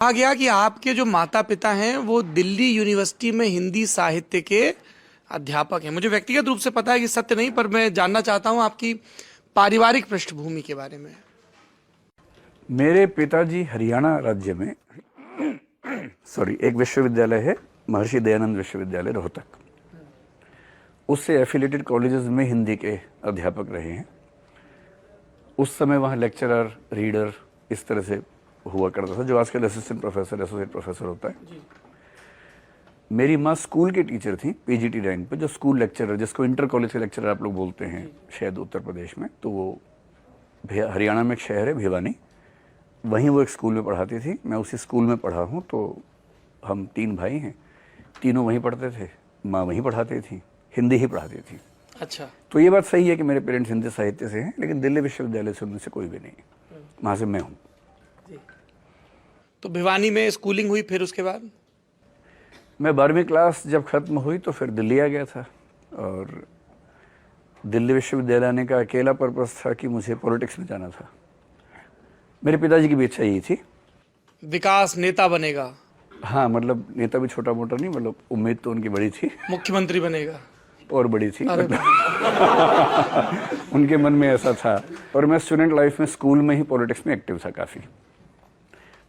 कहा गया कि आपके जो माता पिता हैं वो दिल्ली यूनिवर्सिटी में हिंदी साहित्य के अध्यापक हैं। मुझे व्यक्तिगत रूप से पता है कि सत्य नहीं, पर मैं जानना चाहता हूं आपकी पारिवारिक पृष्ठभूमि के बारे में। मेरे पिताजी हरियाणा राज्य में एक विश्वविद्यालय है, महर्षि दयानंद विश्वविद्यालय रोहतक, उससे एफिलेटेड कॉलेजेस में हिंदी के अध्यापक रहे हैं। उस समय वहाँ लेक्चरर, रीडर इस तरह से हुआ करता था, जो आजकल असिस्टेंट प्रोफेसर, एसोसिएट प्रोफेसर होता है। मेरी माँ स्कूल की टीचर थी, पीजीटी रैंक पे, जो स्कूल लेक्चरर, जिसको इंटर कॉलेज के लेक्चरर आप लोग बोलते हैं शायद उत्तर प्रदेश में, तो वो हरियाणा में एक शहर है भिवानी, वहीं वो एक स्कूल में पढ़ाती थी। मैं उसी स्कूल में पढ़ा हूँ। तो हम 3 भाई हैं, तीनों वहीं पढ़ते थे, माँ वहीं पढ़ाती थी, हिंदी ही पढ़ाती थी। अच्छा, तो ये बात सही है कि मेरे पेरेंट्स हिंदी साहित्य से हैं, लेकिन दिल्ली विश्वविद्यालय से उनमें से कोई भी नहीं, वहाँ से मैं हूँ। तो भिवानी में स्कूलिंग हुई, फिर उसके बाद मैं 12वीं क्लास जब खत्म हुई तो फिर दिल्ली आ गया था, और दिल्ली विश्वविद्यालय आने का अकेला पर्पस था कि मुझे पॉलिटिक्स में जाना था। मेरे पिताजी की भी इच्छा यही थी, विकास नेता बनेगा। हाँ, मतलब नेता भी छोटा मोटा नहीं, मतलब उम्मीद तो उनकी बड़ी थी, मुख्यमंत्री बनेगा और बड़ी थी। उनके मन में ऐसा था। और मैं स्टूडेंट लाइफ में स्कूल में ही पॉलिटिक्स में एक्टिव था काफ़ी।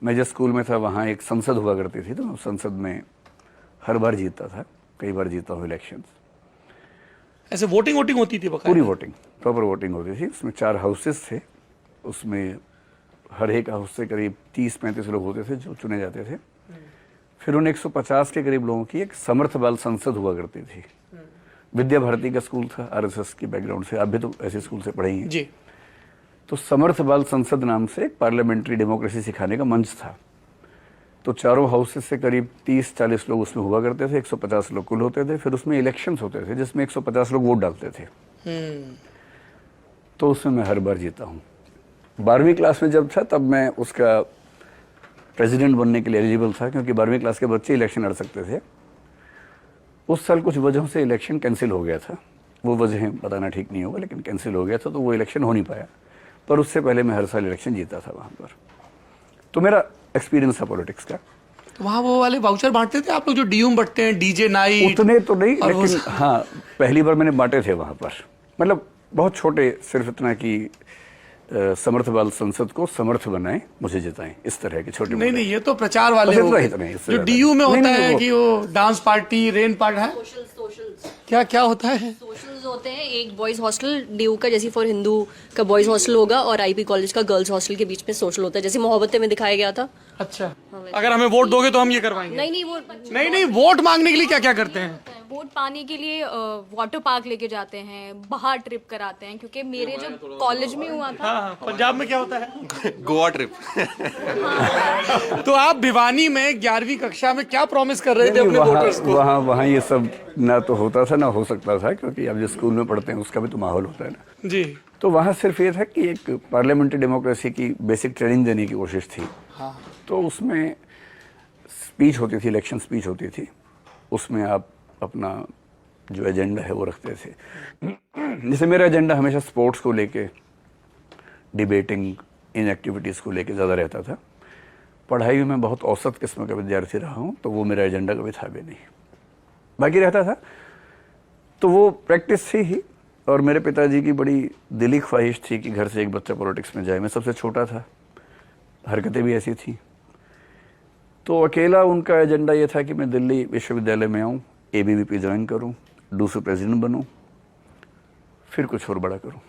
मैं जिस स्कूल में था वहाँ एक संसद हुआ करती थी, तो संसद में हर बार जीतता था, कई बार जीता हूँ इलेक्शंस। ऐसे वोटिंग होती थी? पूरी वोटिंग, प्रॉपर वोटिंग होती थी। उसमें 4 हाउसेस थे, उसमें हर एक हाउस से करीब 30-35 लोग होते थे जो चुने जाते थे। फिर उन 150 के करीब लोगों की एक समर्थ बाल संसद हुआ करती थी। विद्या भारती का स्कूल था, आरएसएस की बैकग्राउंड से, आप भी तो ऐसे स्कूल से पढ़े ही हैं जी। तो समर्थ बाल संसद नाम से एक पार्लियामेंट्री डेमोक्रेसी सिखाने का मंच था। तो चारों हाउसेस से करीब 30-40 लोग उसमें हुआ करते थे, 150 लोग कुल होते थे। फिर उसमें इलेक्शंस होते थे जिसमें 150 लोग वोट डालते थे। तो उसमें मैं हर बार जीता हूँ। 12वीं क्लास में जब था तब मैं उसका प्रेसिडेंट बनने के लिए एलिजिबल था, क्योंकि 12वीं क्लास के बच्चे इलेक्शन लड़ सकते थे। उस साल कुछ वजहों से इलेक्शन कैंसिल हो गया था, वो वजहें बताना ठीक नहीं होगा, लेकिन कैंसिल हो गया था, तो वो इलेक्शन हो नहीं पाया। पर उससे पहले मैं हर साल इलेक्शन जीता था वहाँ पर। तो मेरा एक्सपीरियंस था पॉलिटिक्स का। तो वहाँ वो वाले वाउचर बांटते थे आप लोग, जो डीयूम बंटते हैं, डीजे नाइट? उतने तो नहीं, लेकिन हाँ, पहली बार मैंने बांटे थे वहाँ पर। मतलब बहुत छोटे, सिर्फ इतना कि समर्थ बाल संसद को समर्थ बनाएं, मुझे जिताएं, इस तरह के छोटे। नहीं, ये तो प्रचार वाले हो गए। जो डीयू में होता है कि वो डांस पार्टी, रेन पार्ट है, क्या होता है? सोशल्स होते हैं। एक बॉयज हॉस्टल डीयू का, जैसे फॉर हिंदू का बॉयज हॉस्टल होगा, और आईपी कॉलेज का गर्ल्स हॉस्टल के बीच में सोशल होता है, जैसे मोहब्बतें में दिखाया गया था। अच्छा, अगर हमें वोट दोगे तो हम ये करवाएंगे? नहीं, वोट मांगने के लिए क्या क्या करते हैं? वोट पाने के लिए वाटर पार्क लेके जाते हैं, बाहर ट्रिप कराते हैं, क्योंकि मेरे जब कॉलेज में हुआ था। हाँ, पंजाब में क्या होता है? गोवा ट्रिप। तो आप भिवानी में 11वीं कक्षा में क्या प्रॉमिस कर रहे थे अपने वोटर्स को? वहाँ ये सब ना तो होता था ना हो सकता था, क्योंकि आप जिस स्कूल में पढ़ते हैं उसका भी तो माहौल होता है ना जी। तो वहाँ सिर्फ ये था कि एक पार्लियामेंट्री डेमोक्रेसी की बेसिक ट्रेनिंग देने की कोशिश थी। हाँ। तो उसमें स्पीच होती थी, इलेक्शन स्पीच होती थी, उसमें आप अपना जो एजेंडा है वो रखते थे। जैसे मेरा एजेंडा हमेशा स्पोर्ट्स को लेके, डिबेटिंग, इन एक्टिविटीज़ को लेके ज़्यादा रहता था। पढ़ाई में मैं बहुत औसत किस्म का विद्यार्थी रहा हूँ, तो वो मेरा एजेंडा कभी था भी नहीं, बाकी रहता था। तो वो प्रैक्टिस थी ही। और मेरे पिताजी की बड़ी दिली ख्वाहिश थी कि घर से एक बच्चा पॉलिटिक्स में जाए। मैं सबसे छोटा था, हरकतें भी ऐसी थी। तो अकेला उनका एजेंडा ये था कि मैं दिल्ली विश्वविद्यालय में आऊँ, एबीवीपी ज्वाइन करूँ, दूसरे प्रेसिडेंट बनूँ, फिर कुछ और बड़ा करूँ।